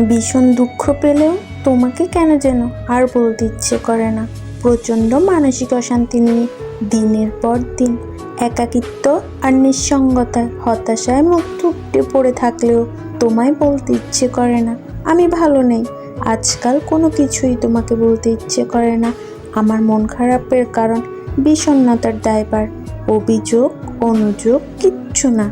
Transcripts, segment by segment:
ভীষণ দুঃখ পেলেও তোমাকে কেন যেন আর বলতে ইচ্ছে করে না। প্রচণ্ড মানসিক অশান্তি নিয়ে দিনের পর দিন একাকিত্ব আর নিঃসঙ্গতায় হতাশায় মুখ থুবড়ে পড়ে থাকলেও তোমায় বলতে ইচ্ছে করে না আমি ভালো নেই। আজকাল কোনো কিছুই তোমাকে বলতে ইচ্ছে করে না। আমার মন খারাপের কারণ বিষণ্ণতার দায়ভার, অভিযোগ অনুযোগ কিচ্ছু না।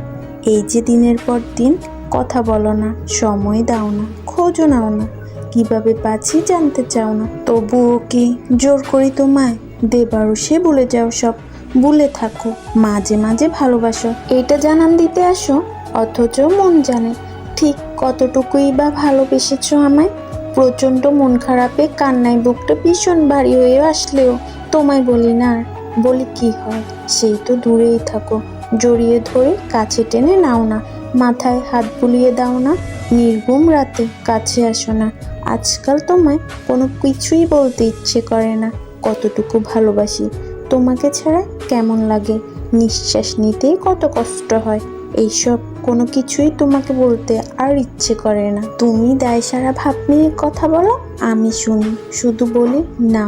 এই যে দিনের পর দিন কথা বলো না, সময় দাও না, খোঁজও নাও না, কিভাবে বাঁচি জানতে চাও না। তবুও কি জোর করি তোমায়? দেবারও সে ভুলে যাও সব, ভুলে থাকো, মাঝে মাঝে ভালোবাসো এটা জানান দিতে আসো, অথচ মন জানে ঠিক কতটুকুই বা ভালোবেসেছো আমায়। প্রচণ্ড মন খারাপে কান্নায় বুকটা ভীষণ ভারী হয়ে আসলেও তোমায় বলি না, আর বলি কি হয়, সেই তো দূরেই থাকো। জড়িয়ে ধরে কাছে টেনে নাও না, মাথায় হাত বুলিয়ে দাও না, নির্ঘুম রাতে কাছে আসো না। আজকাল তোমায় কোনো কিছুই বলতে ইচ্ছে করে না। কতটুকু ভালোবাসি তোমাকে ছাড়া, কেমন লাগে, নিঃশ্বাস নিতেই কত কষ্ট হয়, এইসব কোনো কিছুই তোমাকে বলতে আর ইচ্ছে করে না। তুমি দায়সারা ভাব নিয়ে কথা বলো, আমি শুনি, শুধু বলি না।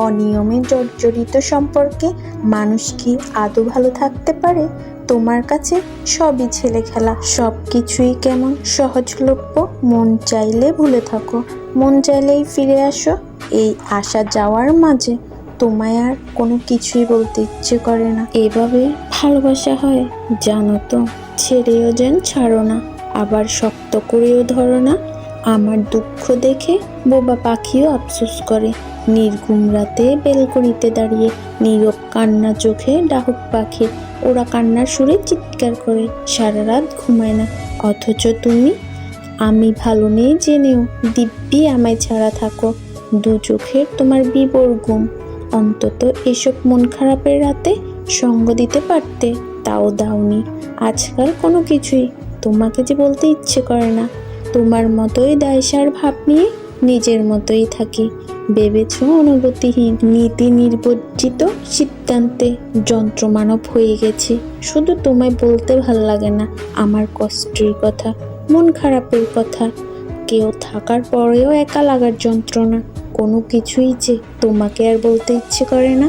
অনিয়মে জর্জরিত সম্পর্কে মানুষ কি আদৌ ভালো থাকতে পারে? তোমার কাছে সবই ছেলে খেলা, সব কিছুই কেমন সহজলভ্য। মন চাইলে ভুলে থাকো, মন চাইলেই ফিরে আসো। এই আসা যাওয়ার মাঝে তোমায় আর কোনো কিছুই বলতে ইচ্ছে করে না। এভাবে ভালোবাসা হয় জানো তো? ছেড়েও যেন ছাড়ো না, আবার শক্ত করেও ধরো না। আমার দুঃখ দেখে বোবা পাখিও আফসোস করে। নির্ঘুম রাতে বেলকনিতে দাঁড়িয়ে নীরব কান্না চোখে ডাহুক পাখির, ওরা কান্নার সুরে চিৎকার করে, সারা রাত ঘুমায় না। অথচ তুমি, আমি ভালো নেই জেনেও দিব্যি আমায় ছাড়া থাকো। দু চোখের তোমার বিবর ঘুম, অন্তত এসব মন খারাপের রাতে সঙ্গ দিতে পারতে, তাও দাওনি। আজকাল কোনো কিছুই তোমাকে যে বলতে ইচ্ছে করে না। তোমার মতোই দায়সার ভাব নিয়ে নিজের মতোই থাকি। ভেবেছ অনুভূতিহীন, নীতি নির্বজ্জিত সিদ্ধান্তে যন্ত্রমানব হয়ে গেছি। শুধু তোমায় বলতে ভাল লাগে না আমার কষ্টের কথা, মন খারাপের কথা, কেউ থাকার পরেও একা লাগার যন্ত্রণা। কোনো কিছুই যে তোমাকে আর বলতে ইচ্ছে করে না।